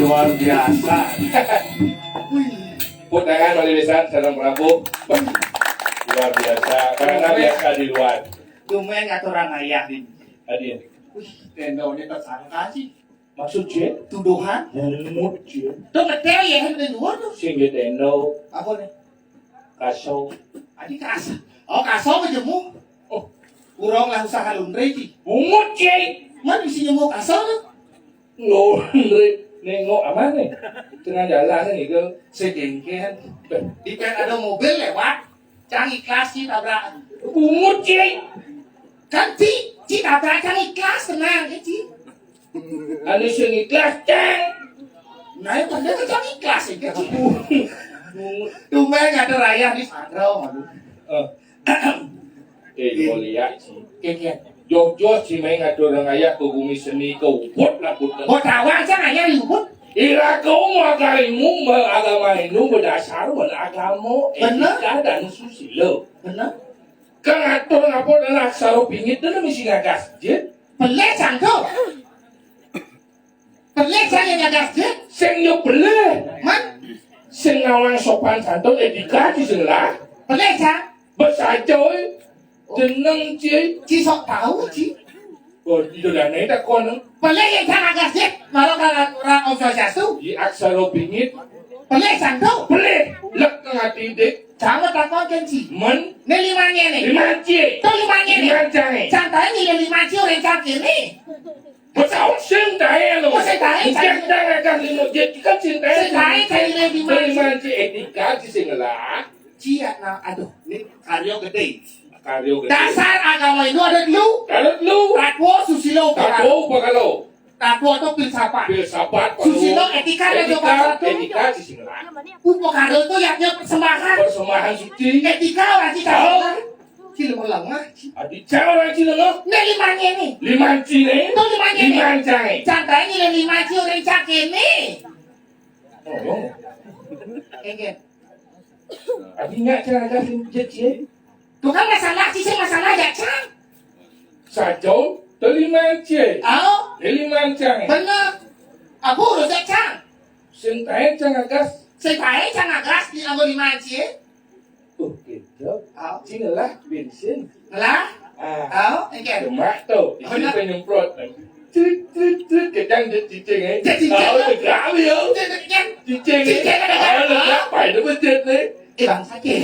Luar biasa. Putangan malilisan dalam Prabu. Luar biasa. Karena biasa di luar. Lumayan ngatur orang ayah di. Adin. Wih, tendonya tersangka sih. Maksudnya? Tuduhan. Mumut je. Tuh ngetel ya yang di luar tuh. Sehingga tendo. Apa nih? Kaso. Adik kasar. Oh kasar ngejemu. Oh, kurang lah usaha laundry sih. Mumut je. Mana bisa nyemu kasar tuh? Laundry. Nengok aman nih. Tengah jalan nih ke. Sedengken. Ikan ada mobil lewat. Cang ikhlas sih tabrakan. Mumut je. Kan Ci tabrakan ikhlas tenang ya Ci. Anu sing ikhlas cang. Nah itu dia kan cang ikhlas ya Ci. Lumayan ngatur ayah di Sandro. Mulia sih. Kian. Jogjo si main ngatur orang ayah ke bumi seni ke ubud lah putar. Mau tawa aja ayah di ubud. Ila kau mau agamamu agama Hindu berdasar agama etika dan susila. Benar. Kang atur apa dan aksara pingit dan mesti ngagas je. Pelek sangko. Pelek saya ngagas je. Sing yo beleh. Man. Sing ngawang sopan santun etika di selah. Pelek sa. Besacoy. Jeneng je. Ci sok tahu Ci. Oh, itu dah naik tak kon. Pelek yang saya ngagas je. Malah orang obsesiasu. Di aksara pingit. Pelek sangko. Beleh. Lek kang ati dik. Jangan takut kan Ci. Men. Ini limanya nih. 5 je. Tuh limanya nih. 5 jangan. Santai nih 5 Ci orang cakir nih. Betul cintai lo. Cintai. Cinta akan limo jadi kan cintai. Cintai saya lima. Lima etika di singlah. Cia nah aduh ini karyo gede. Karyo gede. Dasar agama itu ada dulu. Kalau lu. Tatwo susilo Tatwo bakalo. Tatwo itu filsafat. Filsafat. Susilo etika dan juga satu. Etika di singlah. Upokado itu yaknya persembahan. Persembahan suci. Etika orang sih tahu. Cile melengah. Adik cewek orang Cina lo. Ini limanya nih. 5 Cina. Itu limanya nih. 5 jangan. Santai ini 5 Ci orang cakir nih. Oh. Enggak. Adik nggak cara kasih jadi. Tuh kan masalah sih masalah ya Cang. Sajau. 5 C. Oh. 5 jangan. Bener. Aku udah cek Cang. Cintai jangan gas. Saya Cang agas di anggo 5 Ci. Oh gitu. Cina lah bensin. Lah. Oh, enggak. Demak tu. Ini penyemprot. Trit. Kedang dia cicing eh. Dia cicing. Oh, tegak dia. Kan Cincin ni. Cincin ada tak? Ada sampai dia masjid ni. Bang sakit.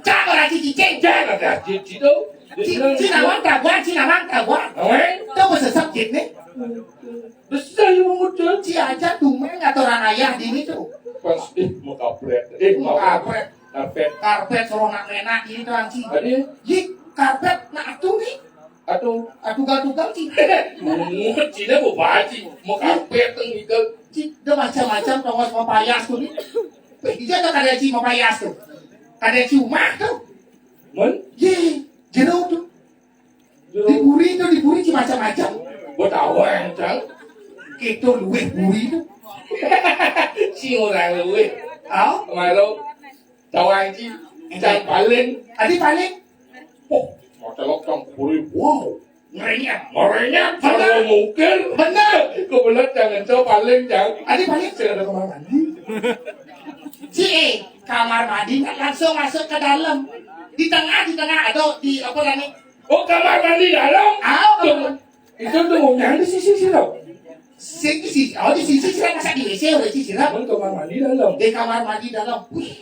Cak orang cincin. Jangan ada cincin tu. Cina Wang Taiwan, Cina Wang Taiwan. Awak? Tahu pasal subjek ni? Besar yang muda. Si aja tumeng atau orang ayah di ni tu. Pas mau kapret. Mau Karpet, Karpet. karpet suruh nak menak ini tu anci. Ada? Ye, karpet nak atu ni. Atau Atugal-tugal ci. Cina mau baji. Mau karpet ni ke. Ci, dia macam-macam tongos papayas tu ni. Dia tu kada ci papayas tu. Kada ci rumah tu. Mun? Ye, jeruk tu. Diburi ci macam-macam. Buat awak cang. Kita luweh buri tu. Si orang luwe. Ah, Kemarin tawang ci. Cang paling. adik paling. Oh, mau celok cang puri. Wow. Ngerenyap. Orangnya kalau mungkin. Benar. Kebetulan jangan coba paling cang. Adik paling. Saya ada kamar mandi. Si kamar mandi langsung masuk ke dalam. Di tengah atau di apa namanya? Oh, kamar mandi dalam. Ah, Itu tuh mau nyari sisi tau. di sisi sih masa di WC udah sisi lah. Kamu kamar mandi dalam. Di kamar mandi dalam. Wih,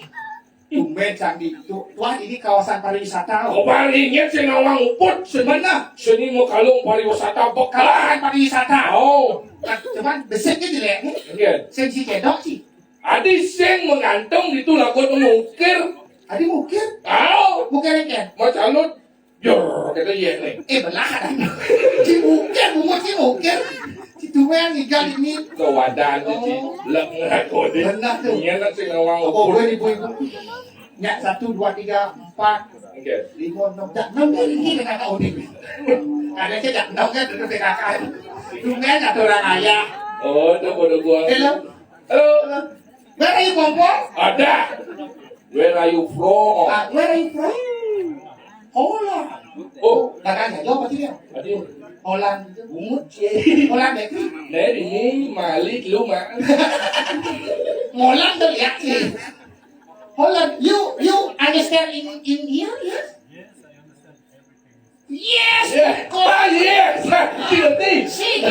tumben canggih. Tuan ini kawasan pariwisata. Oh, palingnya sih ngawang uput. Mana? Seni mau kalung pariwisata Kawasan bekalan. pariwisata. Oh, Cuman desainnya jelek nih. iya. Sensi kedok sih. Adi sing menggantung di tulang kau mengukir. Adi mungkin. Oh, Mungkin kan. macam lu. Yor, kita iya nih. Belah kan. Si mungkin. Si tumben tinggal ini. Kewadan itu lengan kau deh. Benar tu. Iya nak sing ngawang Oh, uput. gue ibu-ibu. Nyak 1, 2, 3, 4, Oke. 5, 6, tak 6 kali ini dengan kau ni. Ada je tak 6 kan dengan kakak. Tumben atau orang ayah. Oh, itu bodoh gua. Hello. Halo. Where are you from? Ada. Where are you from? Where are you from? Holland. Oh, Kakaknya jawab apa dia? Adi. Holland. Umut sih. Holland deh. Dari ini Malik lu mah. Holland tu lihat sih. Holland. You understand in here? Yes. Yes. Ah, yes. Ngerti. See.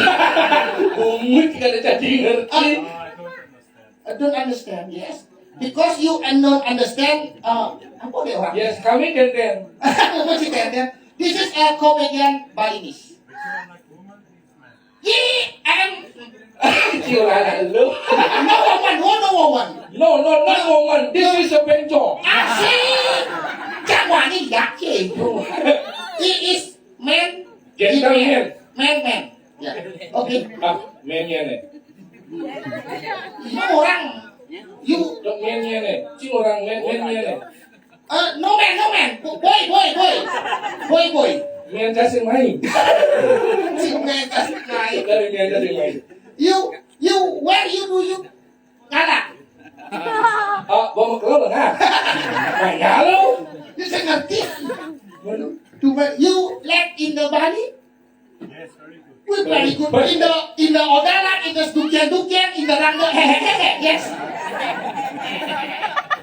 Umut kada jadi ngerti. I don't understand. Yes. Because you don't understand. Apa dia orang? Yes, kami kenten. Masih kayaknya. This is a comedian Balinese. Yeah, I'm Ciuran lu. no woman. No, not woman. This is a bencong. Asik. Jangan ini yakin. He is man. Gentleman. Man. Ya. Oke. Ah, mennya nih. Ini orang. You. Dok mennya nih. Ciuran mennya nih. No man. Boy. Men jasing main. Si man kasih naik. Dari men jasing main. You, where you do you? Kalah. Ah, bawa kelapa nggak? Banyak lu. You saya ngerti. You let in the Bali? Yes, very good. We very good. In the Odala, in the Dukian, in the Rangga. Yes.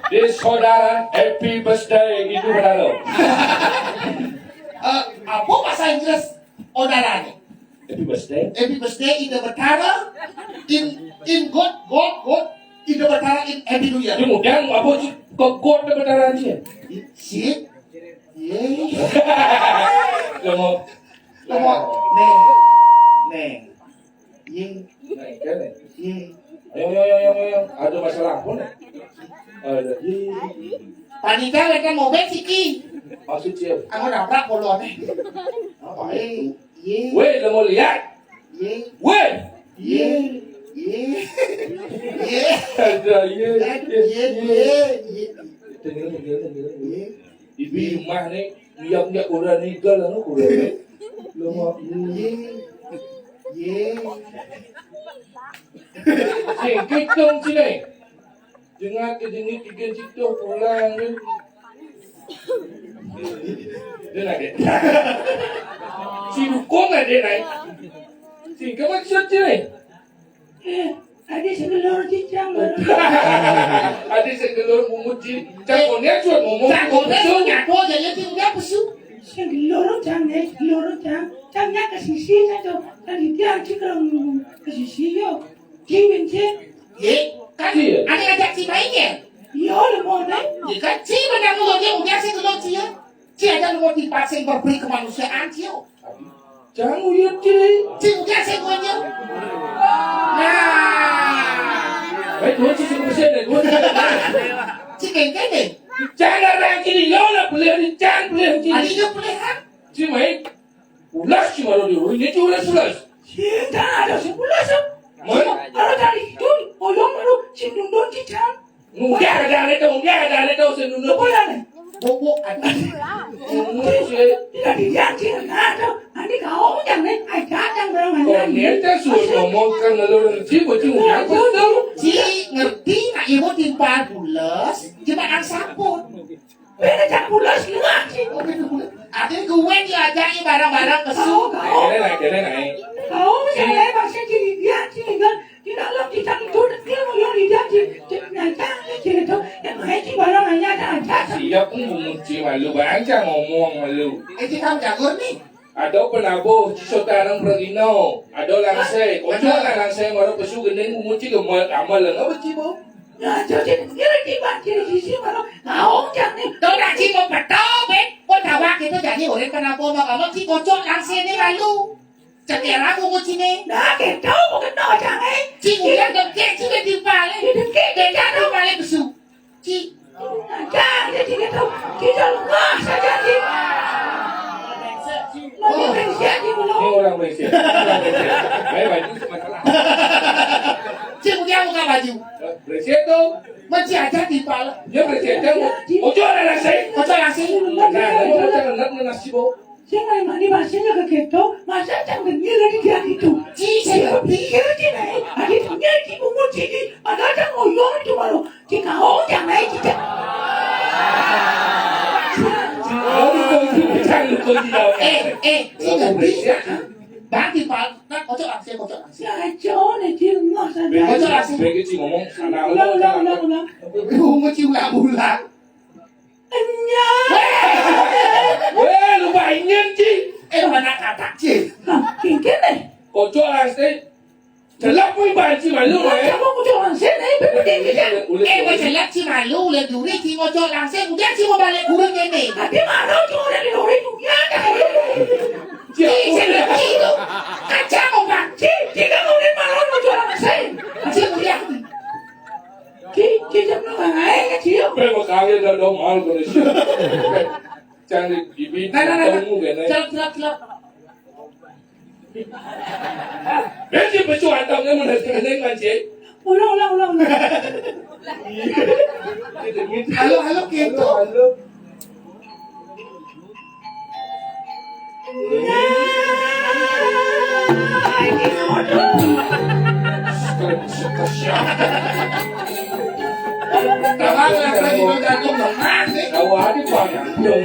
This saudara happy birthday itu berlalu. Apa bahasa Inggris Odala ni? Happy birthday. Happy birthday in the Betara, in God, in the Betara in Happy New Year. Kemudian apa sih kok ada berdarah aja? Shit. Yeah. Kamu Neng. Ye. naik kan? Ye. Ayo. Ada masalah pun. Ada. Panika kan mobil siki. Maksud siapa? Aku nabrak bolon ni. Ye. Weh, dah mau lihat? Ye. Weh. Ye. Ada ye. Ye. Tengok. Ibu rumah ni, niat kurang ni galah no kurang. Lama. Ye. Sing kitong sini. Dengar kedengit tiga situ pulang ni. Dengar deh. Si dukung ada naik. Si kamu maksud sini. Ada segelor cicang. Ada segelor memuji. Cakonnya cuat ngomong. Cakonnya nyatu aja ya tinggal pesu. Segelor cang. Cangnya ke sisi saja. Tadi dia cikrang ke sisi yo. Kingin cek. Ye. Kan sing berberi kemanusiaan Cio. Jangan uyut sih. Cio dia sing ngoyo. Nah, Dua sisi bersih deh, dua sisi. si kene. Jangan lagi ni, jangan boleh, jangan boleh. Ani yo pelihan. Cuma ulas cuma lo dia, ini cuma ulas. Cinta ada sebulan sih. Mana? Kalau dari itu, orang baru cindung cinta. Mungkin ada itu senunu. Boleh nih. Bobo ada. Tidak dijanji ada. Nanti kau jangan datang barang Kau niatnya suruh ngomong kan lalu nanti bocil nyata tahu. Si ngerti nak ibu timpal bulas, cuma ang saput. Beda jangan pulas lagi. Akhirnya gue diajari barang-barang kesu. Kena naik. Kau jangan bahasa jadi dijanji kan. Di dalam kita itu dia mau yang dijanji. Nyata itu yang haji barang hanya ada. Siap pun mengunci malu, bangsa ngomong malu. Itu kamu jago nih. Ada penabuh cisotarang pergino, ada langsai. Ojo lah langsai maru pesu gendeng mengunci gemal amal lah, apa cibo? Ya jadi kira tiba jadi sisi malu. Kau jangan. Tôi đã chỉ một bật to bên con thảo hoa kia tôi trả như ở đây con nào cô mà ở mất khi có chốt làng xe đấy là lu chặt kẻ lá cô chi nè Đã kẹp trâu một cái nồi chẳng ấy. chị ngủ đang cầm kẹ chứ cái tìm bà lên để ra đâu mà lên một sù chị Cha dia tidak tahu kita lemah saja sih. Mau pensiun di Ini belum. orang Malaysia. Baik baju masalah. chị ngủ đeo một cái bà chịu Malaysia tu, mà chị hãy chắc tìm bà lên dia Malaysia tu. Ojo lah langsai. có cho làng xe Nah, nama macam nak nasi bo. Siapa yang mandi bahasanya ke keto, masa jangan ngira di dia itu. chị sẽ Saya pikir dia naik, ada punya di bumbu sini, ada yang ngoyong itu malu. Jika kau jangan kita. Oh, lu macam lu kau tidak. chị ngủ đi bán tìm bà nó có cho làng xe có cho làng xe Saya jauh ni dia ngah saja. Bagi cik ngomong sana Ulang, ulang, ulang, ulang. không có chịu làm bù làng Enya. Weh, lu banyak cik. em mà nặng cả tạc chị Kingkin ni. Ojo langsai. Celak pun banci malu eh. Kamu kau jangan sini, berbeda dia. em phải lắp chi mà lưu lên đủ đi thì ngồi cho làng xe cũng biết chi mà bà lại cú bên nghe nè Tapi mana cuma dari orang dunia dah. chị sẽ làm gì đâu kacang một bạn Jika kau ni mana kau jangan sini. chị cũng biết Kita nak ngai kecil. Memang kalian dah dong mal kau ni. Jangan dibina này này này kamu kan. chật Bagi baju hantam ni mana sekarang kan cik. Ulang, ulang, ulang, ulang. halo gitu Halo. Tawa lang lagi mo gagawin ng mati. Awali pa yan. Yung.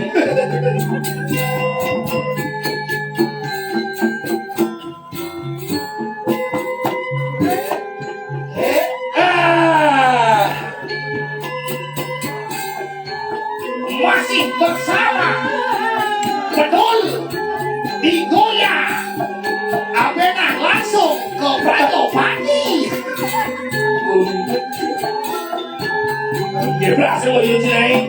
Ah! Masih bersama Betul di Goya Abenah langsung ke Prato Pagi Dia berasa mau yang sini.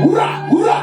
Hurra, hurra.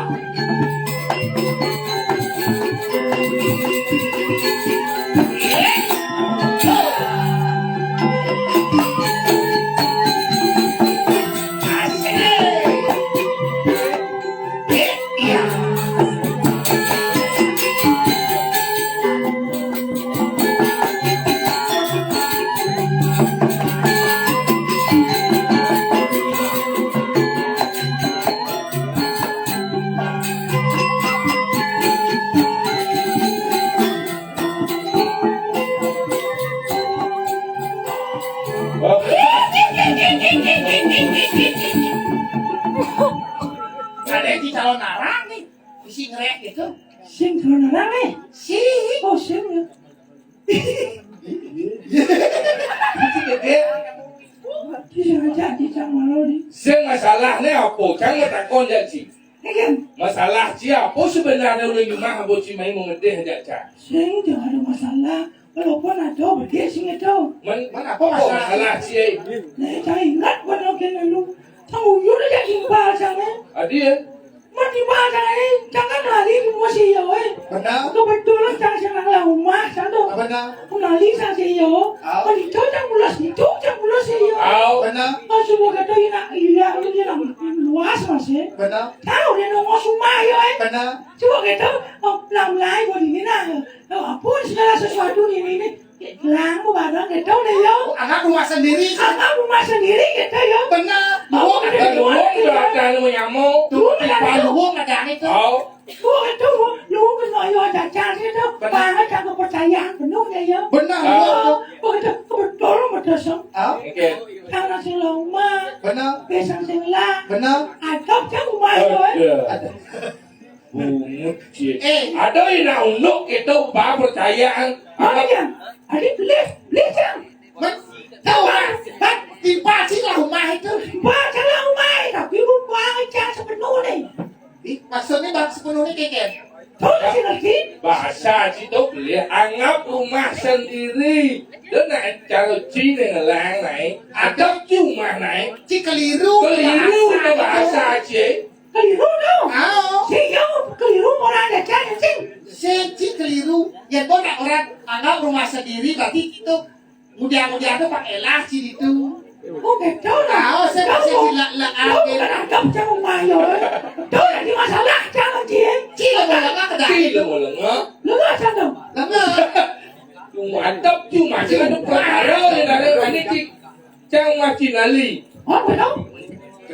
Ada yang di calon arang nih, isi ngerek gitu. Sing turun orang ni. Si, Oh, sing ya. Dia jangan jadi jangan malu ni. Saya masalah ni apa? Jangan takon janji. Masalah siapa sebenarnya udah gimana buat si main mengedeh aja. Sing jangan ada masalah. Walaupun ada berdia sing itu. Mana apa masalah sih? Nah, saya ingat pada kena lu. Tahu yuk dah jadi bahasanya. Adia. Mati bahasanya jangan lari di musim ya, weh. Benar. Kebetulan saya senang lah rumah satu. Benar. Kunali saja yo. Oh itu jangan mulas yo. Au. Benar. Oh semua kata ina luas masih. Benar. Tahu dia nongol semua yo. Benar. Coba kita lamlai buat ini nah. Apa segala sesuatu ini. Langku barang kita udah yo. Anak rumah sendiri. Anak rumah sendiri kita yo. Benar. Mau Dan ada uang udah ada yang nyamuk. Tuh, tiba luwung ada itu. Au. Gua itu lu kan yo ada cari itu. Banget jangan kepercayaan penuh ya yo. Benar. Oh itu kebetulan betul. Oke. Karena si rumah. Benar. Besang sing lah. Benar. Adop jauh mai rồi. Ada. Bungut sih. Ada yang unduk itu bah percayaan. Nói nha. Adik beli jam. Tahu kan? Di pasti lah rumah itu. Ba jangan mai. Tapi rumah aja sepenuh nih. Maksudnya bang sepenuhnya kayak Tuh sih lagi. Bahasa itu beli anggap rumah sendiri. Dan cara Cina lang này, ada cuma này. Ci keliru. Keliru itu bahasa sih. Keliru đâu. Si yo keliru orang ada cari sih. Ci keliru. Ya orang anggap rumah sendiri berarti itu mudah-mudahan tuh pakai lah ci itu. Oh gitu lah. Saya sila Đâu kan adop jauh mai rồi. Đâu là đi masalah jangan dia. Ci là một lần cái Ci là một lần đó. Lu nggak sadar. Cuma adab cuma sih ada perkara yang dari mana sih? Jangan macam nali. Oh betul.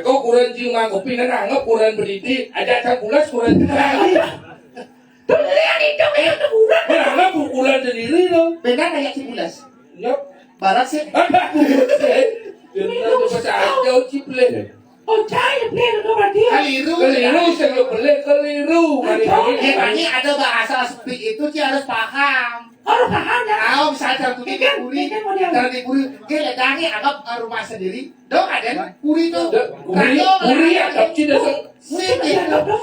Kau kurang cuma kopi dan anggap kurang beriti. Ada tak bulas kurang terang. Tuh lihat itu itu bulan. Anggap kurang sendiri loh. Benar kayak cipulas. Yup. Barat sih. Jangan tu pasal jauh ciple. Oh cari beli itu berarti. Keliru. Keliru saya boleh keliru. Ini ada bahasa seperti itu Ci harus paham. Harus paham dah. Misalnya cara diburi, kita lagi anggap rumah sendiri. Dong ada puri tuh. Uri adab Cina tu.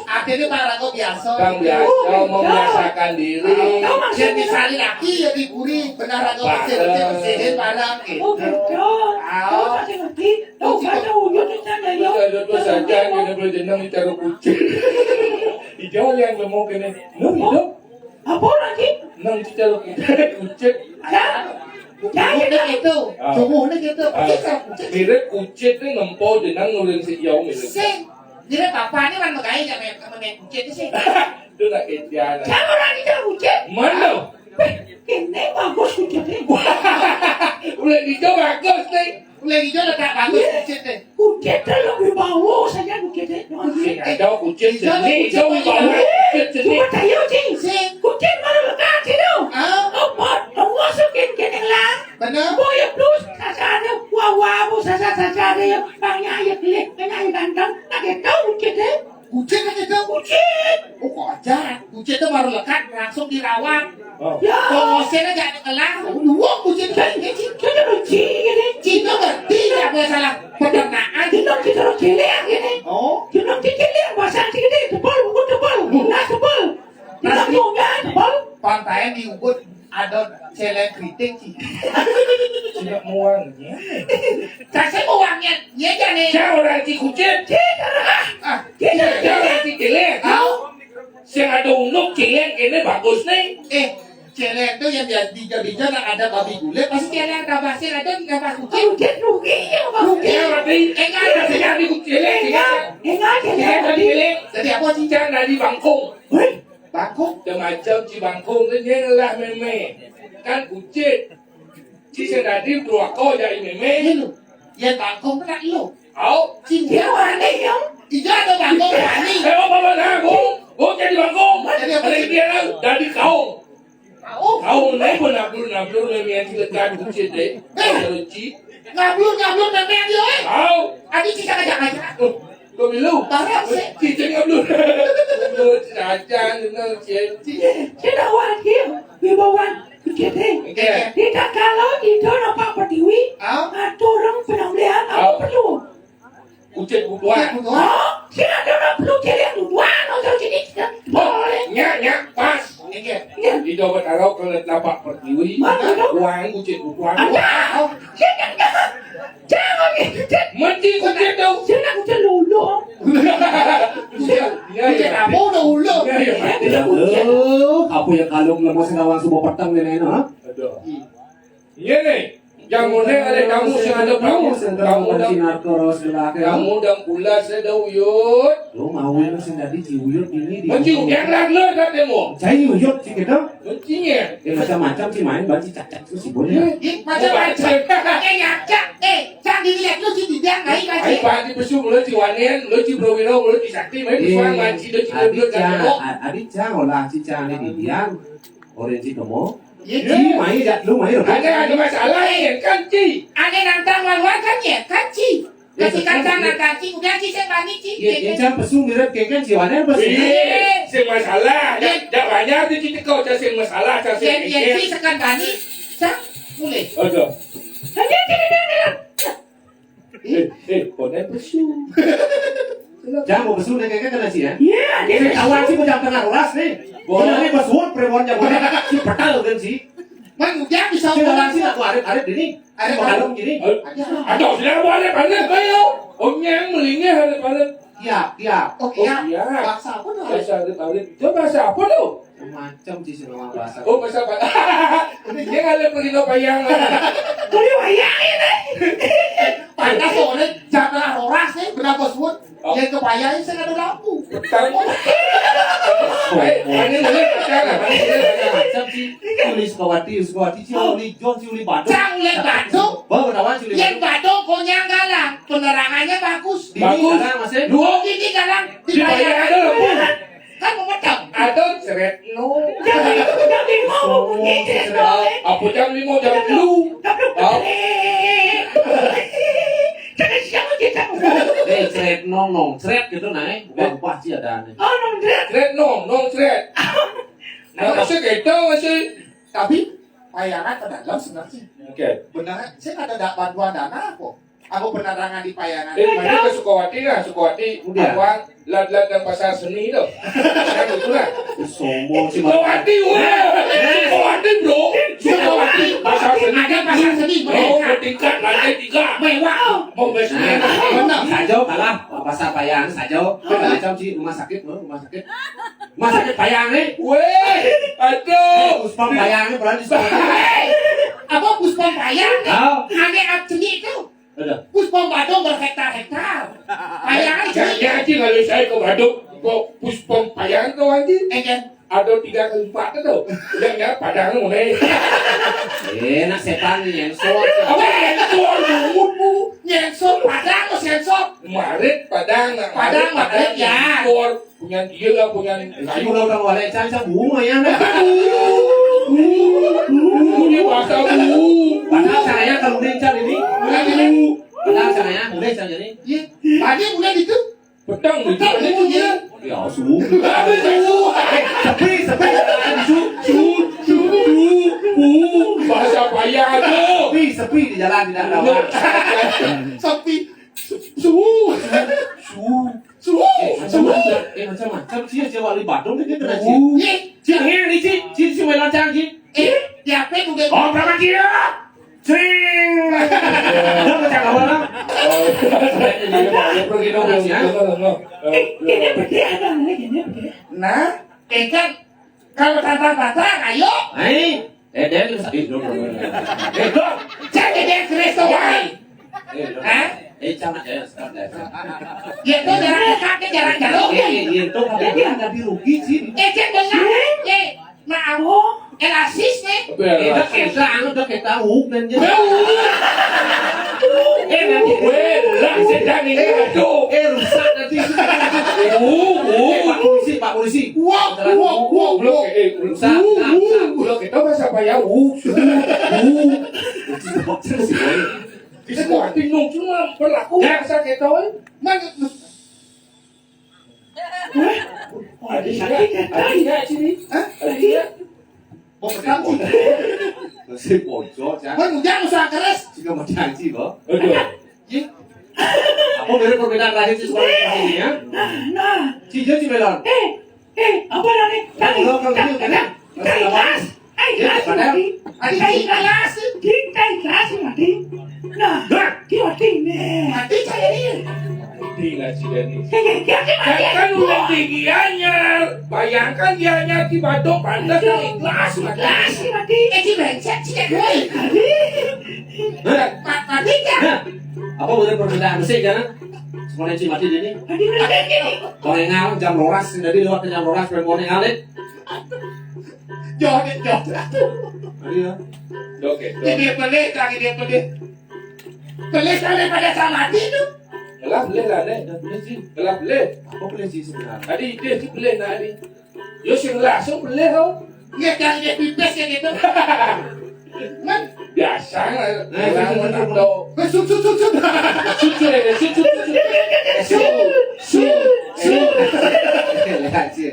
Akhirnya para kau biasa. Kang biasa membiasakan diri. Jadi misalnya laki ya diburi benar kau bersihin barang gitu. Oh betul. Oh masih ngerti. Oh ada wujud di sana yo. Itu saja kena boleh jenang cara kucing. Hijau yang lemah kena. Nung hidup. Apa lagi? Nung cara kucing. Jumurnya gitu. Jumurnya gitu. Mirip kucing ni ngempol jenang nurin si hijau mirip. Sing. Jadi bapak ini kan mengaji sama kucing sih. Itu nak kesian. Jangan lagi dah wujud. Mana? Ini bagus wujud ni. Boleh hijau bagus ni. Lagi jual tak bagus kucing deh. Wujud tu lebih bau saja wujud ni. Sing ada kucing seni, hijau bawa kucing seni. Cuma tahu je. Sing. Kucing mana lekat sini? Apa? Masukin ke dalam. Benar. Boya plus sasana wah sasa dia banyak ayat lek banyak ganteng tak tahu kita Kucing kan itu kucing. Oh kok aja. Kucing itu baru lekat langsung dirawat. ya Pengosnya aja kelah. Luang kucing ini. kita lucu gini Cina ngerti nggak masalah peternakan. kita kelihatan gini Oh. kita kelihatan bahasa gini tebal bukan tebal nah tebal kita punya tebal Pantai di Ubud ada celeng keriting sih. Tidak muang. Saya mau uangnya, ya aja nih. Jangan orang si kucing. Jangan si celeng. Sing ada unduk celeng ini bagus nih. Celeng itu yang di jadinya ada babi gulai, pasti celeng tambah sih ada tambah kucing. kucing rugi ya Rugi berarti. Enggak ada sing di celeng. enggak Celeng dari celeng. Jadi apa sih? Jangan dari bangkung. Bangkok. Macam si bangkung tu dia lah meme. Kan kucing. Si sedadi dua kau jadi meme. Ini lu. Ya bangkok itu nak lu. Au. dia warna yang Itu ada bangkok berani. Apa nak bung? Bung jadi bangkung. Jadi apa sih? Dia lah dari kau. Oh, Kau ni pun nablur meme yang kita kan kucing deh. Kalau ci. ngablur memang dia. Kau. Adi cicak aja. Kau bilu. Barang sih. Cicing nablur. Nablur saja dengan cici. kita warna wibawan kucing Okay. kita kalau itu nampak pertiwi atau orang penampilan apa perlu Kucing buat. sila ada orang perlu jadi yang dua Nya pas. Di doa taruh ke lapak pertiwi. Uang kucing uang. Jangan gitu. Mesti kucing tu. Jangan aku lulu. Kucing apa udah ulu. Apa yang kalung lemas ngawang semua petang ni ha? Aduh. Iya nih. Yang mana ada kamu yang ada kamu. Kamu dah sinar koros gelak. kamu dah pula sedang uyut. Lo mau yang sendiri ciuyut ini di. Mesti yang lalu dah demo. Cai uyut sih kita. Mestinya. Macam-macam sih main baca cacat tu sih boleh. Macam-macam. Cak dilihat lu sih dibiang ngai Ai kasih. pak di besuk lo ci wanen, lo ci brawiro, lo ci sakti, mai puang manci lo ci lo kan lo. Adik cang olah cicang ni didian. Orange kamu. Iya. Ci main jat lu main. Ada masalah ya kan ci. Ada nantang wan kan ya kanci. Kasih kacang nantang ci udah ci saya bani ci. Ya cang pesu mirip keken ciwanen pesu. Sing masalah, dak banyak di ci kau ca sing masalah, ca sing. Ya ci sekan bani. Sak boleh. Aduh. Konen pesu. Jangan mau pesu ni keken kena sih ya. Ya, Ini kawan sih macam tengah ulas nih. Boleh ni pesuan perempuan yang boleh si petal kan sih. Man udah bisa Si orang ngomong sih aku arit ini. Ada malam gini. Aduh, sudah boleh balik kayo. Omnya melingnya hari balik. Tiap. Oke ya. Iya. Bahasa apa tuh? Bahasa balik. Itu bahasa apa lo? Macam sih semua bahasa. Oh, bahasa apa? Dia ada pergi ke payang. boleh bayangin eh. Panas soalnya jangan horas nih kenapa sebut? Yang kebayangin saya ada lampu. Ini boleh jangan. Macam sih. Tulis kawati si uli John si uli Badung. Cang lihat Badung. Bawa kawan si uli Yang Badung punya galang. Penerangannya bagus. Bagus. Masih. Dua gini galang. Dibayar ada lampu. Kan memecah. Ada ceret no. Jangan ngomong begitu. Apa jam 5 jam lu? Jangan siapa kita. Ceret nong ceret gitu naik. Bukan pasti ada nih. Oh, nondret. Ceret no, no ceret. Nah, masih gitu masih. Tapi payangan ke dalam sebenarnya. Oke. Benar, saya nggak ada bantuan dana kok. Aku penerangan di payangan. Mana ke Sukawati lah, Sukawati, Awang, Lad-Lad dan Pasar Seni tu. Sekarang itulah. Sombong sih. Sukawati, wah, Sukawati bro, Sukawati, Pasar Seni. Ada pasar seni Oh, mereka. bertingkat, lantai 3. Mewah. Mau besarnya. Benar. Sajo kalah pasar payang sajo. Macam sih rumah sakit. Rumah sakit payang nih. Weh, aduh. Puspam payang nih berani sekolah. Apa puspom payang? Tahu. Ada abjeni itu. Ada. Puspom Badung berhektar-hektar. Payangan Jangan jadi. aja kalau saya ke Badung, kok puspom payang kau aja. Kan Ada 3 kali 4 tu. Yang padang tu ni. Nak setan ni yang sok. Apa yang keluar lumut bu? nyensor padang atau sensor? Marit padang, Padang, Marit, ya. Keluar punya dia lah, punya Kayu kayu. orang wale caca bunga ya. Punya bahasa bu. Padahal saya kalau mencar ini. Padahal saya mulai saya ini. Iya. Tadi mulai itu. Pedang ni. Pedang itu ya. Ya su. Apa itu? Sepi. Bahasa payah tu. Sepi di jalan tidak rawan. Sepi. Macam sih Jawa di Bandung dia kena sih. Iya. Cing ini cing cuma lancang cing. Siapa yang udah? Oh berapa kilo? Cing. Dah macam apa lah? Pergi dong. Nah, kan kalau tantang-tantang, ayo. Dia tu sakit dong. Dong. Jadi dia Kristo wahai. Hah? Jangan ya sekarang. Ya itu jarang kakek, jarang jaluk. Itu tapi dia ada dirugi sih. Cek benar. Maaf. Elasis nih. Kita anu kita dan jadi. Nanti lah sedang ini aduh. Rusak nanti. Pak polisi. Wow. Blok Rusak. blok itu bahasa payah. Kita buat bingung cuma berlaku bahasa kita. Mana? Adiknya sini. Adiknya. Mau bertanggung. Masih pojok ya. Mana jangan usah keras. Jika mau janji kok. Aduh. Apa benar perbedaan lahir di sekolah ini ya? Nah, Cijo Cimelon. apa namanya? Tali kelas. Kelas mati. kelas Kita kelas mati. Nah, dia mati nih. mati saya ini Tinggal si Dani. Dia mati. Kan udah tinggiannya. Bayangkan dia hanya di batok pantas yang ikhlas. Kelas mati. di brengsek sih gue mati ya Apa boleh perbedaan mesin kan? Semuanya si mati ini. Tadi bilang gini. Kalau ngal jam rolas, jadi lewat ke jam rolas perempuan ngalit. joget Tadi ya. Oke. dia pelit lagi dia pelit daripada sama mati itu Gelap boleh lah nih. Gelap boleh. Apa boleh sih sebenarnya? Tadi dia sih boleh nari. Yo sing langsung boleh tau. lihat yang dia pipes kayak gitu man Biasa orang menado. sut Sucu ya, sucu. Lihat sih.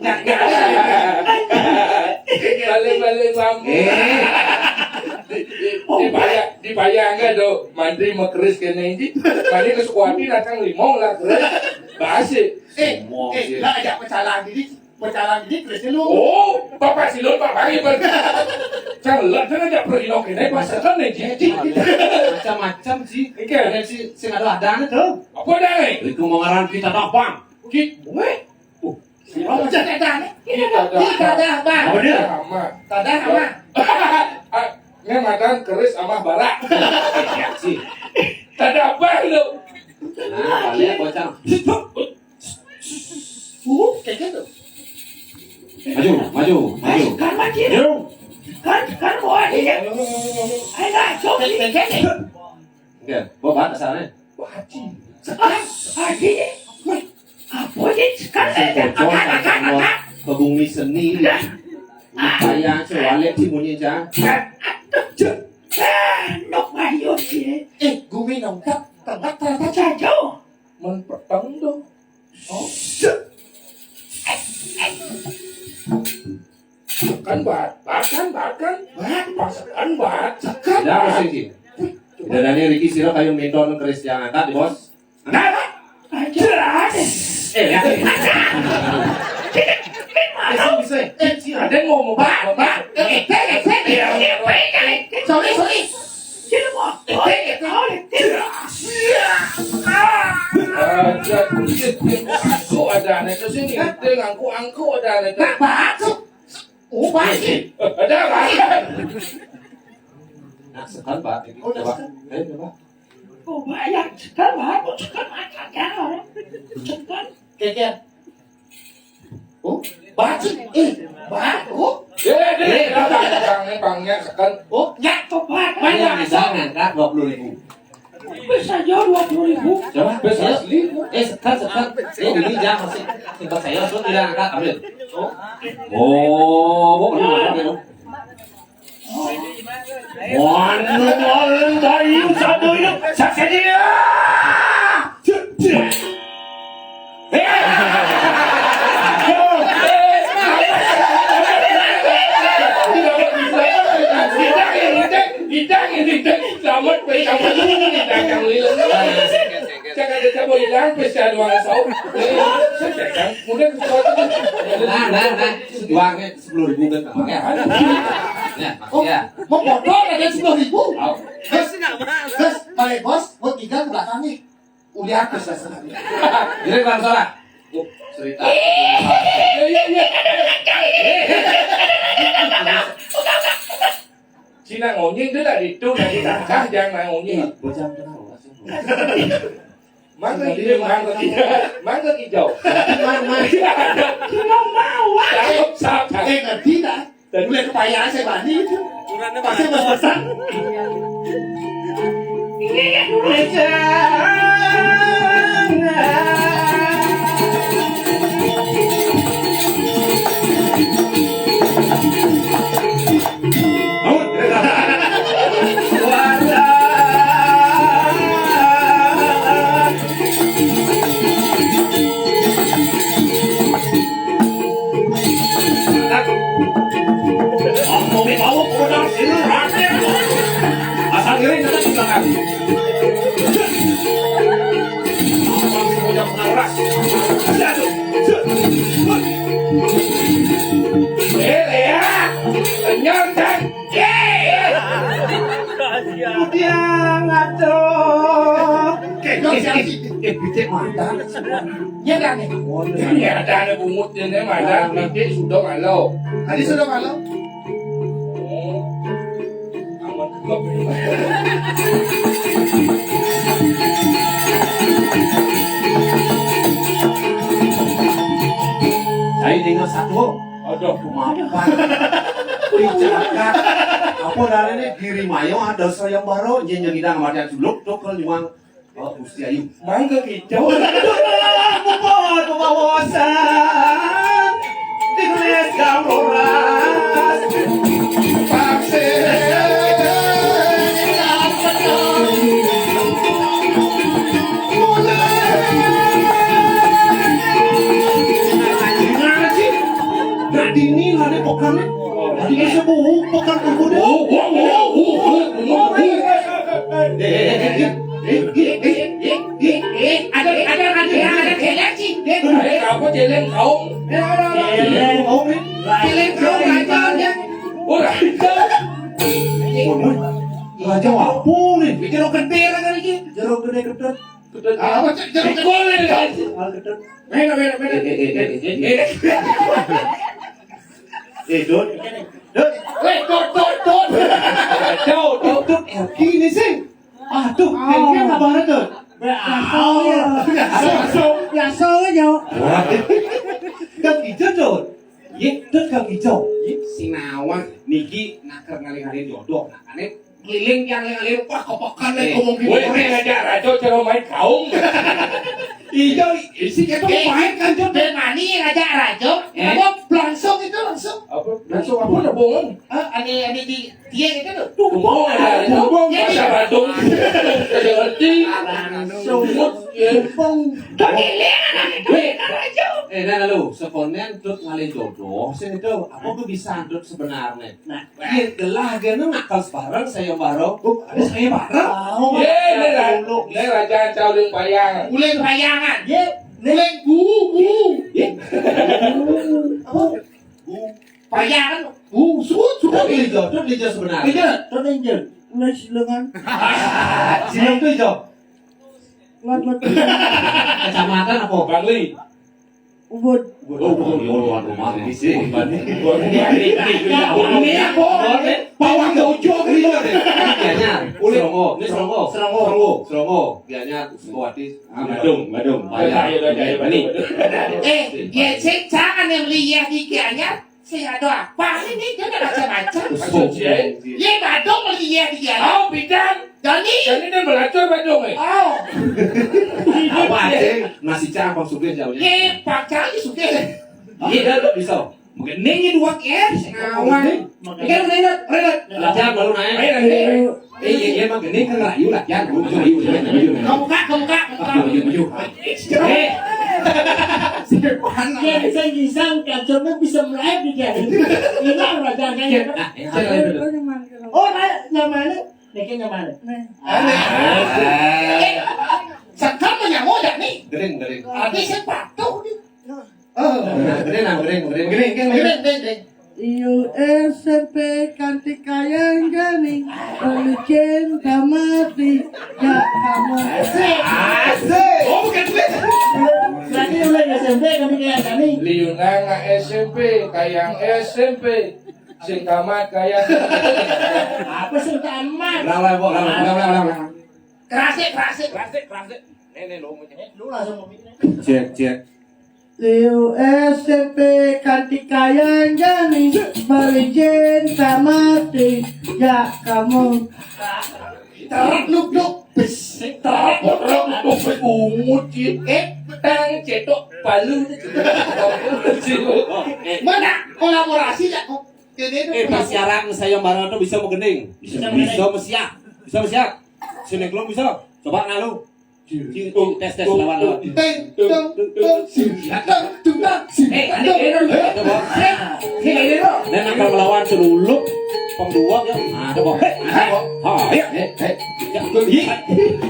nggak Balik bambu. Dibayangkan tuh mantri mekeris kene ini. Mandi kesukuati datang limong lah keris. Basi. lah ajak pecalang diri terus lu Oh, bapak silon bapak ini ber. Jangan jangan ajak pergi lo kene pasakan nih jadi. Macam-macam sih. Oke. Ada si ada tuh. Apa dah nih? Itu mengarang kita dapat. Weh. oh jangan ada Kita ada apa Apa dia? sama. ada apa Ini makan keris sama barak. Ya sih. Ada apa lo? Nah, balik bocah. kayak gitu Maju. Kan mati. Kan mau ada ya. Ayo coba. kayak gitu Oke, bawa asalnya. Wajib. Hati. Apa dia sekarang? Bocor ke bumi seni. Upaya cewek di bunyi jang. Nok mayo dia. gue nongkrong tempat ternyata Jauh. Menpeteng dong. oh Bahkan pasakan bat. Tidak masih sih. Tidak ada nih Ricky Siro kayu minton keris yang angkat di bos. Jelas. Lihat. Bisa. Ada ngomong pak. sorry Dia mau. Aku ada nih ke sini. Dengan aku ada nih. batuk batuk Ada apa? Nah, sekarang Pak. Coba. Ayo coba. Oh banyak. Kan baru cekan makan kan. Cekan. kayak oh batuk batuk Bangnya sekan. oh Ya coba. Banyak Banyak. bisa ngangkat 20.000. Bisa jauh 20.000. Coba. Besar asli. Sekarang. Ini jangan masih. Tempat saya langsung tidak angkat ambil. Oh, benar. One bayu satu hidup saksi dia. Hidang. Selamat pedagang lilin. Jangan kita mau hilang pesta doang sau. Sedang mudah sesuatu. Nah. Uangnya 10.000 kan uangnya. Ya, ya. mau bodoh ada 10.000 Terus terus balik bos mau tinggal ke belakangnya udah habis lah Jadi Bang Solah. Cerita. Cina ngonyeng itu dari itu dari tangkah jangan ngonyeng. Bocah kenal sih. Mangga hijau. Cuma mau. Sap. ngerti dah mulai kebayaan saya bani itu pasti bos-bosan Ini kan dulu. Asal kiri kita di belakang. Mas. Satu. Ya. Nyontek. Dia ngaco. Kayaknya siapa sih? Bicek mata. Ya kan nih. Ini ada anak bumutnya nih mana? Nanti sudah malu. Tadi sudah malam. Amat kok. Saya dengar satu. Aduh, Mapan. Dijaga. Apa dalane kiri mayo ada sayang baru nyen kita ngamarnya juluk dokol nyuang Gusti Ayu. mangga hijau. Bubur kebawasan. Dikeles gamboran. Pakse. Dini lari pokannya. Dini sebuah pokan kumpulnya. Ada kelek sih. Apa jeleng kau? Jeleng. Kelek kau raja. Oh, hijau. Raja apa nih? Jeruk gede lah kali ini. Jeruk gede gedek. Apa sih jeruk gede? Al gedek. Beda. Dot. Dot. Weh, tot. Dot. Gini sih. Aduh, kayaknya kabar Dot. Biasa aja. Kang hijau Dot. Ye, Dot kang hijau. Sinawa niki naker ngali-ngali jodoh. Nakane keliling yang ngali wah kepokan nek ngomong gitu. Woi, ngajak rajo cara main kaum. Hijau isi itu main kan tuh mani ngajak rajo. Apa langsung itu langsung. Apa? Langsung apa udah bohong? Ani di dia itu tuh. Bohong ada. Bohong. Masa badung. Tidak ngerti. Semut. Nah lu, sebenarnya Dot ngalih jodoh, sini tuh, apa gue bisa Dot sebenarnya? Nah, iya gelah gana nakal sebarang saya baru, ada saya bareng. Ini raja caulung payang. Uleng bayangan. Ye, Uleng bayangan. Sudah hijau, Dot hijau sebenarnya. Tot angel. Ulah silangan. Silang tuh hijau. Lat. Kecamatan apa? Bangli. Ubud. Rumah di sini. Ini apa? Pawang dojo gitu. Gianyar, Serongo, ini Serongo, Gianyar, Sukawati, Badung. Ya cek jangan yang lihat ikannya. Saya ada apa ini? Dia ada macam-macam. Ya badung melihat dia. Oh, bidang. Jadi Dia belajar badung. oh, Apa aja? Nasi campur sudah jauhnya. ya pakai sudah. Iya, bisa. Mungkin ini dua kes. Ngawan. Ikan udah Latihan baru naik. Iya, emang gini kan rayu latihan. Kamu kak. Maju. Dia saya gisang kacaunya bisa melayap di jadi. Hilang rajanya. Oh, namanya. Nekin namanya. Sakam menyamuk dah nih. Gering. Tapi saya patuh nih. Gering. Iyo SMP kanti kayang jani Pelicin kamati Ya kamu Oh bukan gue. Lagi mulai SMP kanti kayang jani Liunang SMP, kayang SMP. Sing kamat kayang. Apa sih tamat Ulang. Kerasik. Nenek lo Lu langsung ngomongnya Cek. Iyo SMP kanti kayang jani Pelicin kamati Ya kamu Terap nuk. Ungut tang cetok palu. Mana kolaborasi ya kok? Pas siaran saya baru tuh bisa menggending. Bisa mesiak. Sini belum bisa. Coba nalu. Tes lawan. Dan akan melawan celuluk pembuang ya. Ada kok. Ayo.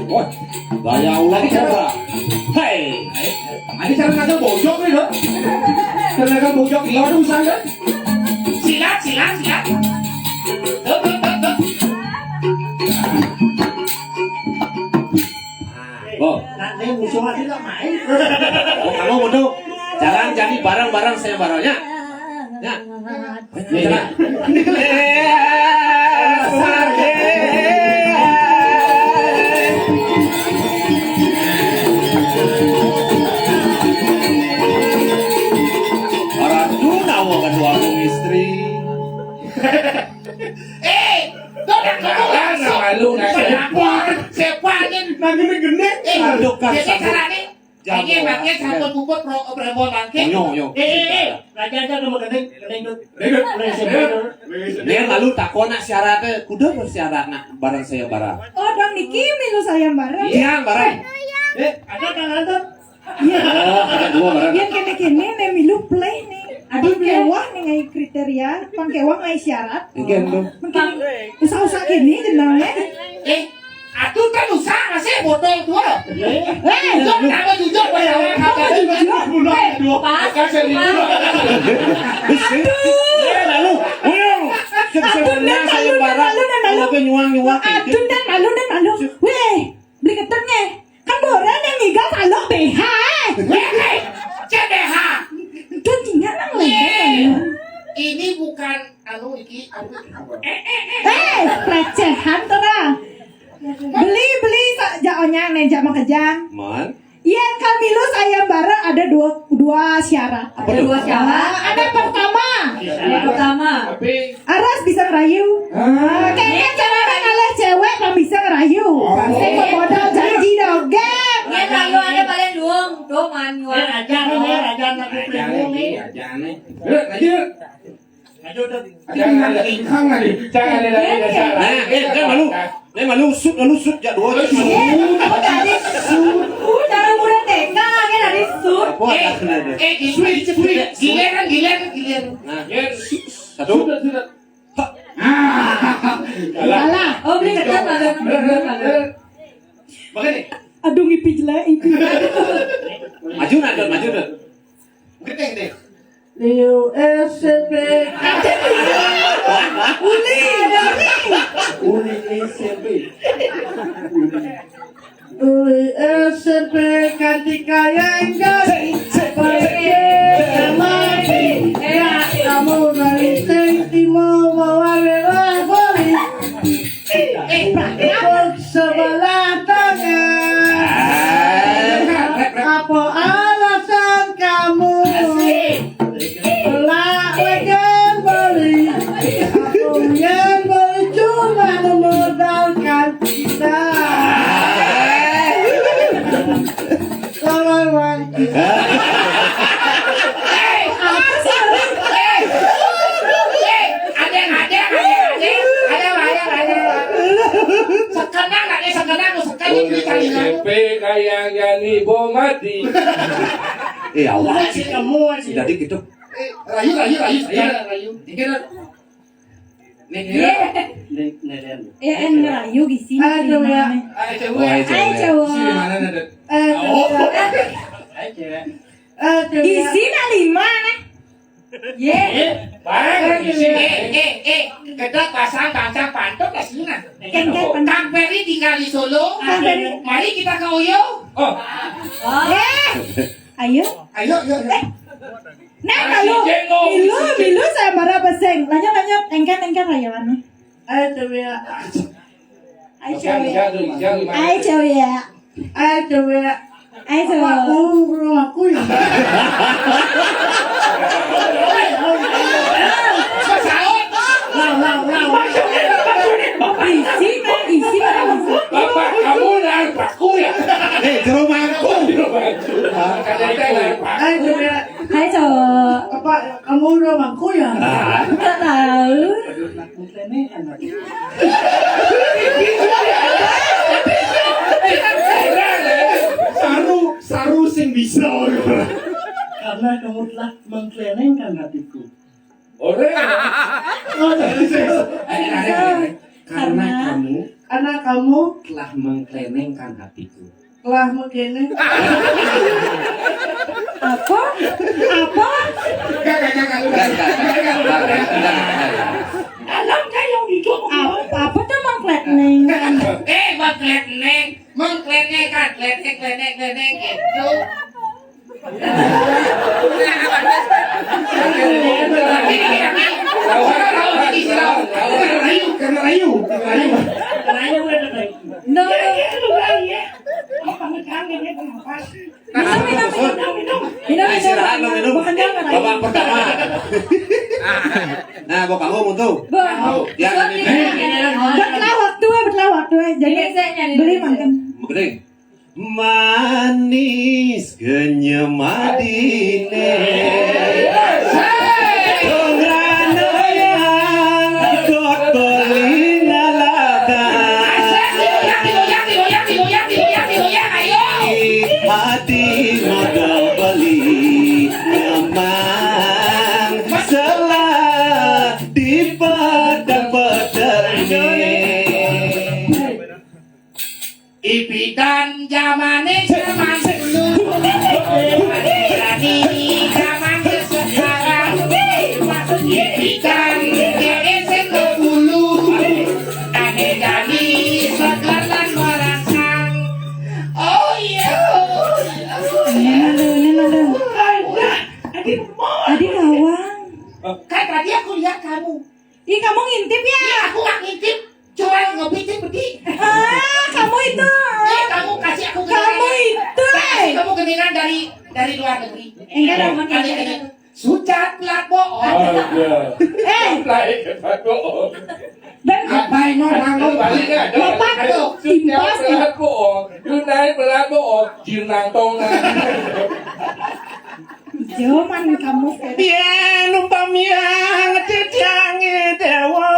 Wah, gaya ulang coba. Hei, ada cara naga bojok nih loh. Cara naga bojok di luar usang kan? Silat. Oh, Nak ni musuh hati tak main. oh kamu bodoh. Jangan jadi barang-barang saya baronya. Ya. Jalan. Orang tuh nawa kedua istri. Jangan sama lu nak. Sepanin. Nak ni gede. Aduh, kan, Jadi sambut. caranya ini makanya sambut bubut perempuan bangkit. Yo. Raja kamu gede tu. Dia lalu takon nak syaratnya, kuda bersyarat nak barang saya barang. Oh, dong Niki milu sayembara. Iya barang. Ada kan ada. Oh, ada dua barang. Yang kene-kene ne milu play nih. Adi kewah nih ngai kriteria, pang kewah ngai syarat. Igen tuh. Mungkin usah-usah kene jenangnya. Atuh kan usaha sih botol tua. Jujur nama jujur bayar kata Kasih lihat. Lalu, sebenarnya saya barang. Kalau nyuang. Aduh dan malu. Weh, beli ketengnya. Kan boran yang ngigal salok BH. CBH. Itu tinggal nang lagi. Ini bukan iki Recehan tuh dah. Beli jaonya nih jak makejang. Man. Iya kami lu sayembara ada dua syarat. Ada dua syarat. Ada pertama. Tapi Aras bisa ngerayu. Kayaknya caranya kalah cewek nggak bisa ngerayu. Saya mau modal janji dogeng. Yang lalu ada paling dong Raja nak jangan nih, jangan nih. Lanjut. Jangan Jangan ada Malu sud ya dua. Cara muda TK kan dari sud. Apa ada? Giliran. Nah, Satu. Sudah. Alah. Oh beli ketan ada. Makanya. Aduh ngipi jelek. Maju nak. Gede. Liu SMP. Uli SMP. Uli SMP ketika yang jadi kamu dari Timur bawa boli sebelah tangan. Apa alasan kamu lakukan beli? Aku yang beli cuma memodalkan kita. Kawan-kawan. SMP kayak gani bom mati. Awak Si kamu sih. jadi gitu. Rayu. Dikira. ngerayu di sini. Aduh ya. Ayo cowok. Sini mana ada? Di sini 5 nih. Bang, di sini. Kedok pasang bangsa pantok ke sini. Kan Kang Peri tinggal di Solo. Mari kita ke Oyo. Oh, ayo. Ayo. Nah kalau milu saya marah peseng. Lanjut engkan rayawannya. Aduh ya. Ayo jangan. cowok ya. Aduh ya. Ayo cowok. Rumahku ya. Isi. Bapak kamu dan pakku ya. Di rumahku. Aduh ya. Hai cowok. Apa kamu rumahku ya? Nggak tahu. Saru sing bisa. Karena kamu telah mengklenengkan hatiku. Orang. Karena kamu Anak kamu telah mengklenengkan hatiku. telah begini. Apa? Apa? Alam kayo dito. Apa tuh mengkleneng? Mengklenengkan, kleneng itu. Karena rayu. No. Minum. Istirahat lo minum. Bukan jangan. Babak pertama. Nah, bawa kamu tuh. Jangan ini. Betlah waktu. Jadi beli makan. Begini. Manis kenyemadine. Dongrano yang kotolina laka. Hati modal beli nyaman selah di padang ini. Ibidan zamane zaman dulu, jadi zaman sekarang. Ibidan geser ke hulu, aneh jadi sekarang merangsang. Oh iya. Nenek. Adik Lawang. Kan tadi aku lihat kamu. Ih, kamu ngintip ya? Aku nggak ngintip, cuma ngopitin pergi. Kamu itu. Kamu kasih aku Kamu itu. Kamu keningan dari luar negeri. Enggak dong. Sucat plat bohong. Dan Apa yang orang balik kan? Bapak tuh, Setiap berat bohong, Yunai berat bohong, Jinang tongan. Joman kamu. Bien umpamia ngetiangi dewa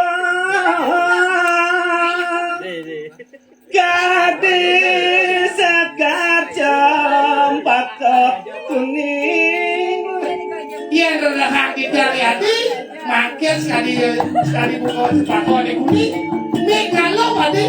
gadis segar cempak kuning. Yang rendah kita hati, makin sekali buka sepatu ada kuning. Ini kalau tadi.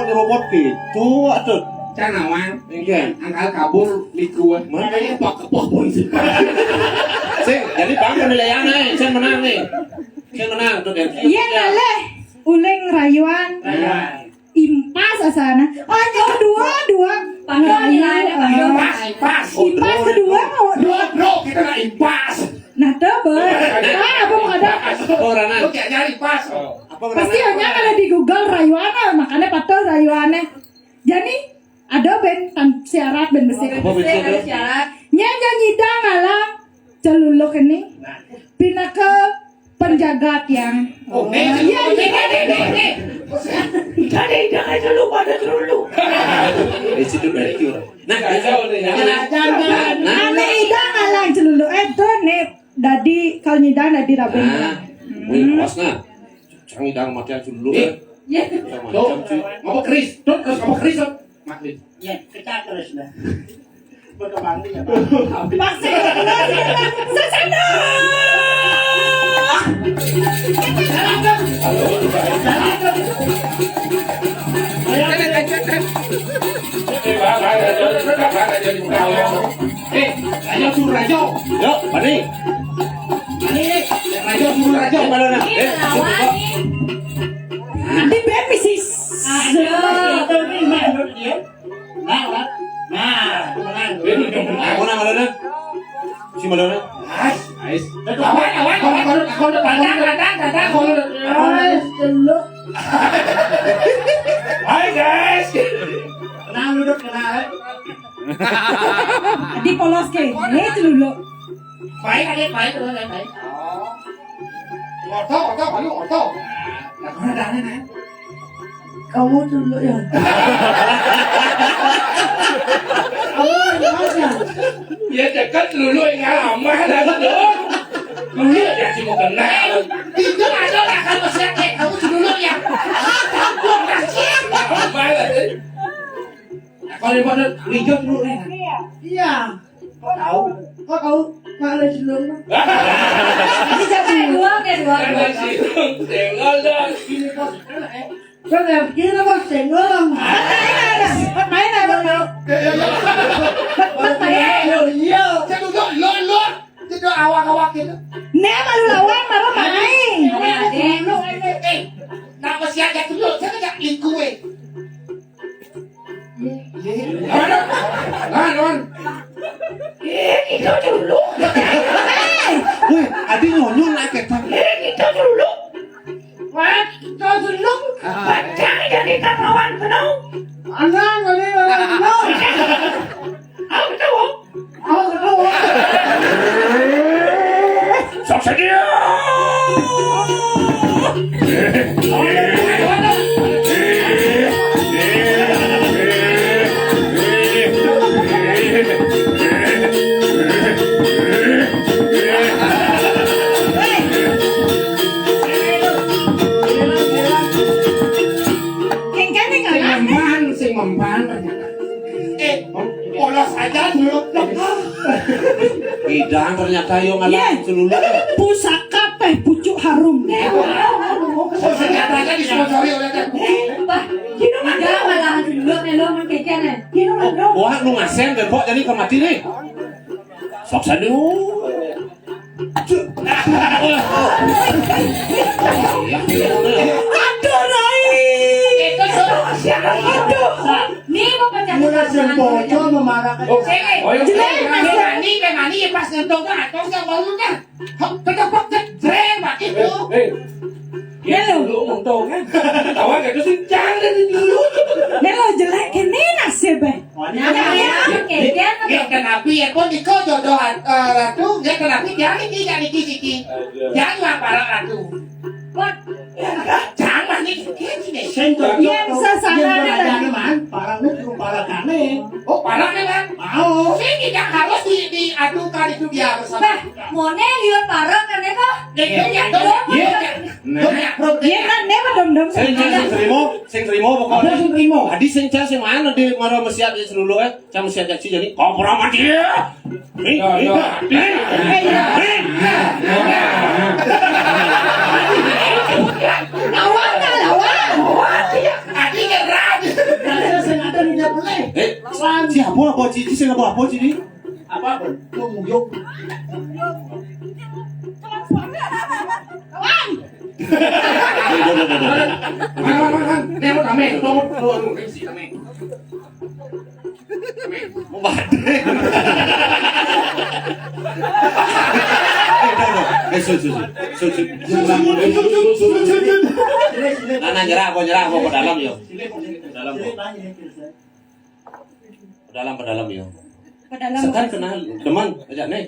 Robot gitu atuh. Canawan, Iya. angkal kabur likuan. Makanya pok polisi. Sing, jadi bang penilaiannya, saya menang nih. Saya menang tuh dan. Iya naleh. Uleng rayuan. Impas asana. Oh, nyawa dua. Panggil nilai ada panggil. Pas. Impas kedua mau dua. Bro, kita nak impas. Nah, double. Apa mau ada? Oranan. Lu kayak nyari pas. Apa Pasti hanya ada di Google rayuana, makanya patut rayuannya. Jadi ada band syarat band besi. Apa besi itu? Harus syarat. Nyanyi nyidang ngalah celuluk ini pindah ke penjagat yang. Oh, iya. Jadi jangan dulu pada dulu. Di situ dari orang. Nah, Kacau nih. Jangan. Ane idang ngalah celuluk itu net. Dadi kalau nyidang dadi raben. Nah, wih bosna. Canggih dang matian dulu. Ya. Tuh, ngapa keris? Tuh, ngapa keris? Maklis. Ya, kita terus dah. Berkembang dia. Pasti. Sasana. Rajo suruh Rajo. Yo, Pani. Rajo suruh Rajo. Mana nak? Ini lawan nih. Di band misis. Aduh. Itu ni menurut dia. Nah, menang. Aku nak mana nak? Si mana nak? Ais. Lawan. Kalau datang. Celuluk. Hai guys. Kenal duduk kenal. Di polos ke. Ini celuluk. Baik. Oto. Nah, kau ada aneh. Kamu dulu ya. Kamu aja. Ya dekat lulu yang lama dah dulu. Lulu dia cuma kenal. Itu ada lah kalau siapa kamu dulu ya. Tampuk nasi. Lama lah. Kalau di mana hijau dulu nih. Iya. Kau tahu? Kau tahu malah dulu. Kedua. Karena si tengok dah. Kau dah kira apa senggol? Main apa kau? Iya. Saya dulu lo. Itu awak-awak itu. Nè mà lawan mà main. Nak siap jadi dulu. Saya kerja lingkue. Non. Itu dulu. Weh, adi nyonyol naik ketan. Itu dulu. Wah, kau dulu. Baca jadi kawan penuh. Anak boleh dulu. Aku tahu. Aku tahu. Sok saja. Keng-keng ni ngah. Sing mempan. Polos aja dulu. Idang ternyata yo Iya. ngalah celulu. Pusaka teh pucuk harum. Senjatanya disponsori oleh Teh. Udah malah dulu melo mengkeken nih. Wah, lu ngasen bebok jadi kemati nih. Sok sadu. Aduh Rai. Itu suruh siapa? Nih mau pecah. Mulai sembojo memarahkan. Mani pas nyentuh kan, kau nggak mau kan? Ketepok jreng pak itu. Ya dulu untung kan. Kawan itu sih jangan dulu. Nelo jelek kene nasib. Keken. Ya kenapa ya kau di kau jodohan ratu? Ya kenapa jangan niki. Jangan para ratu. Jangan nih ini. Sentuh Yang sasana ada man, parang itu parang kane. Oh parah memang. Mau. Ini tidak harus diadukan itu biar Bah, mone lihat parang kan ya kok? Iya kan neva dom-dom. Sing terima pokoknya. Sing terima. Adi sing cas sing mana di maro mesiat di celulu cam mesiat jaksi jadi kompro sama dia. Lawan tak lawan. Adi ngerat. Ada sing ada di dapur. Siapa apa cici sing apa cici? Apa? Muyuk. Nemo kami. Mau badai. Nana nyerah kok ke dalam yo. Ke dalam yo. Sekarang kenal teman ajak nih.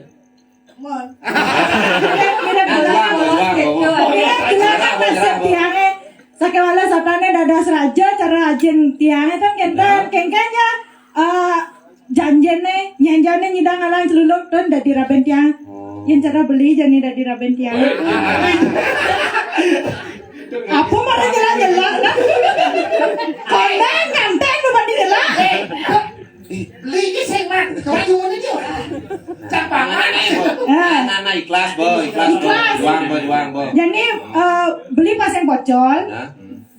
Sakit wala sapane dadas raja cara ajen tiangnya kan kenten kengkanya janjene nyanjane nyidang alang celuluk don dadi raben tiang yang cara beli jani dadi raben tiang apa mana jelas kan kanteng lu mandi jelas Lagi segmen, kau cuma itu. Campangan. Nana ikhlas bo. Juang bo. jadi beli pas yang bocol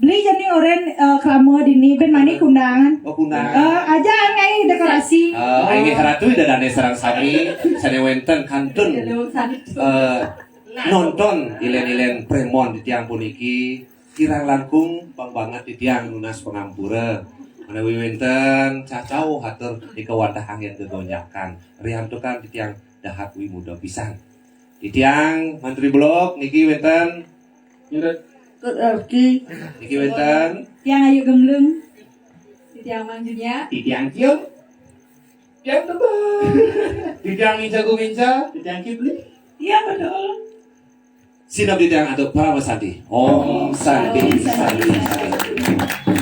beli jadi oren kelamo dini ben mani kundangan Oh kundangan. aja ngai dekorasi Ini ratu ida dane serang sami sanewenten kantun nonton ilen-ilen premon di tiang puniki kirang langkung banget di tiang lunas pengampura mana wiwenten cacau hatur di kewadah angin kegonjakan riantukan di tiang dahat wi muda pisan di tiang menteri blok niki wenten niki wenten yang ayu gembleng Yang manjunya. Di tiang cium. Yang tebal. Di tiang minca. Ditangki beli. iya betul Sinap di tiang atau para Santi. Om Santi Santi Santi.